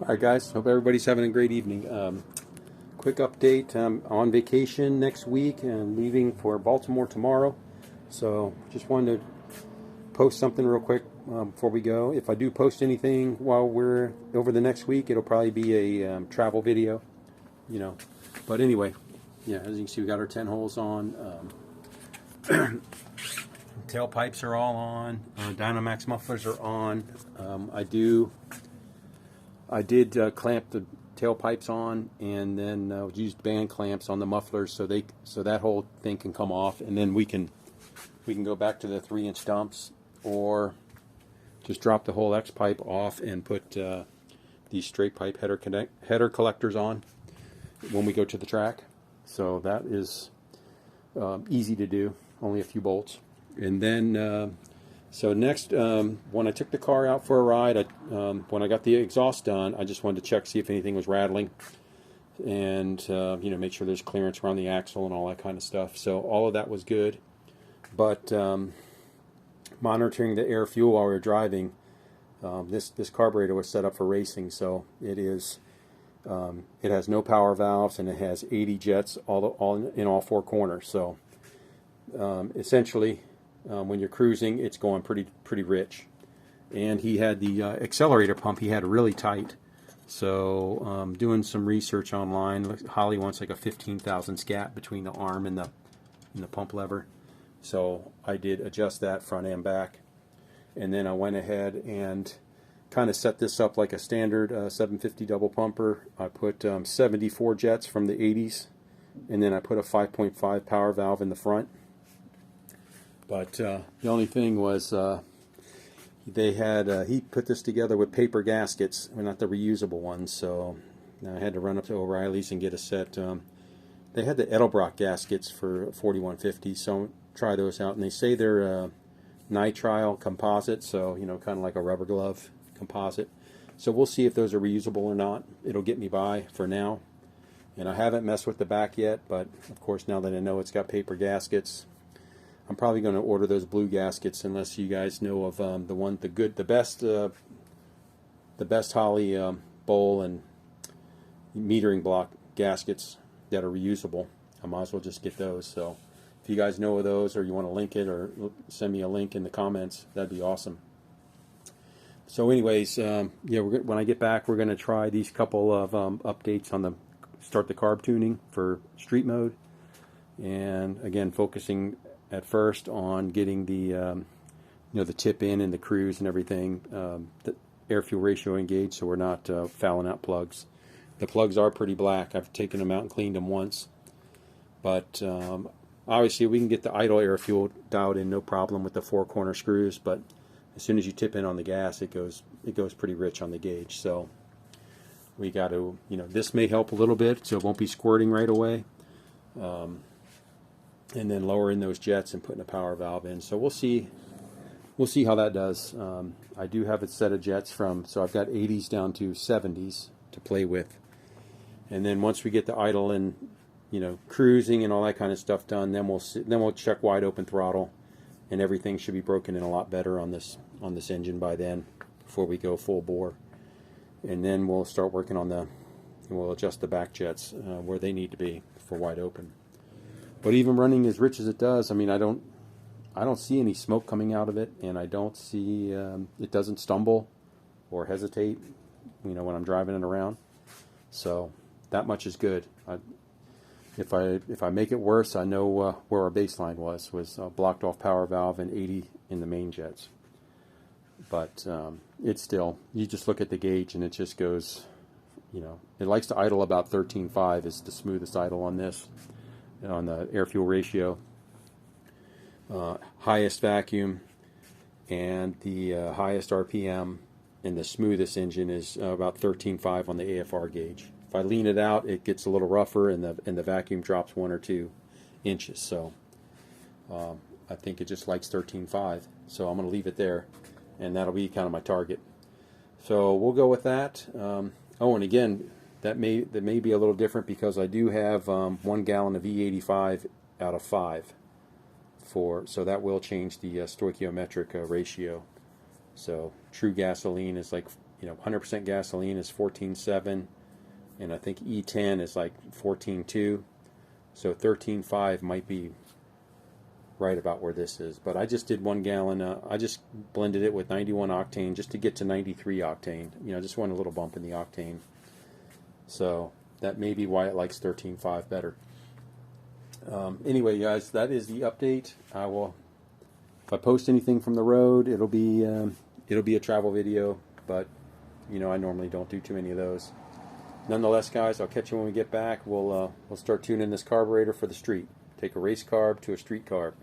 Alright guys, hope everybody's having a great evening. Quick update, I'm on vacation next week and leaving for Baltimore tomorrow. So just wanted to post something real quick before we go. If I do post anything while we're over the next week, it'll probably be a travel video, you know. But anyway, yeah, as you can see, we got our 10 holes on. Tailpipes are all on. Dynamax mufflers are on. I did clamp the tailpipes on, and then used band clamps on the mufflers so that whole thing can come off, and then we can go back to the 3-inch stumps, or just drop the whole X pipe off and put these straight pipe header collectors on when we go to the track. So that is easy to do, only a few bolts. And then so next, when I took the car out for a ride, when I got the exhaust done, I just wanted to check, see if anything was rattling, and you know, make sure there's clearance around the axle and all that kind of stuff. So all of that was good. But monitoring the air fuel while we were driving, this carburetor was set up for racing, so it has no power valves, and it has 80 jets all in all 4 corners. So essentially, when you're cruising, it's going pretty rich. And he had the accelerator pump, he had really tight. So doing some research online, Holly wants like a 15,000 scat between the arm and the pump lever. So I did adjust that front and back. And then I went ahead and kind of set this up like a standard 750 double pumper. I put 74 jets from the 80s, and then I put a 5.5 power valve in the front. But the only thing was he put this together with paper gaskets, well, not the reusable ones, so I had to run up to O'Reilly's and get a set. They had the Edelbrock gaskets for 4150, so try those out. And they say they're nitrile composite, so you know, kind of like a rubber glove composite. So we'll see if those are reusable or not. It'll get me by for now. And I haven't messed with the back yet, but of course now that I know it's got paper gaskets, I'm probably going to order those blue gaskets, unless you guys know of the best Holley bowl and metering block gaskets that are reusable. I might as well just get those. So if you guys know of those, or you want to link it, or send me a link in the comments, that'd be awesome. So anyways, yeah, when I get back, we're going to try these couple of updates on start the carb tuning for street mode, and again focusing at first on getting the the tip in and the cruise and everything, the air fuel ratio engaged, so we're not fouling out plugs. The plugs are pretty black. I've taken them out and cleaned them once, but obviously we can get the idle air fuel dialed in no problem with the 4 corner screws, but as soon as you tip in on the gas, it goes pretty rich on the gauge. So we got to, this may help a little bit, so it won't be squirting right away. And then lowering those jets and putting a power valve in. So we'll see how that does. I do have a set of jets so I've got 80s down to 70s to play with. And then once we get the idle and cruising and all that kind of stuff done, then we'll check wide open throttle, and everything should be broken in a lot better on this engine by then, before we go full bore. And then we'll start working on we'll adjust the back jets where they need to be for wide open. But even running as rich as it does, I mean, I don't see any smoke coming out of it, and I don't see it doesn't stumble or hesitate, when I'm driving it around. So that much is good. If I make it worse, I know where our baseline was blocked off power valve and 80 in the main jets. But it's still, you just look at the gauge and it just goes, it likes to idle about 13.5 is the smoothest idle on this. On the air fuel ratio, highest vacuum and the highest RPM, and the smoothest engine is about 13.5 on the AFR gauge. If I lean it out, it gets a little rougher, and the vacuum drops 1 or 2 inches. So I think it just likes 13.5. So I'm going to leave it there, and that'll be kind of my target. So we'll go with that. Oh, and again, that may be a little different, because I do have 1 gallon of E85 out of 5 so that will change the stoichiometric ratio. So true gasoline is like 100% gasoline is 14.7, and I think E10 is like 14.2. So 13.5 might be right about where this is. But I just did 1 gallon. I just blended it with 91 octane just to get to 93 octane. Just want a little bump in the octane. So that may be why it likes 13.5 better. Anyway, guys, that is the update. If I post anything from the road, it'll be a travel video. But I normally don't do too many of those. Nonetheless, guys, I'll catch you when we get back. We'll start tuning this carburetor for the street. Take a race carb to a street carb.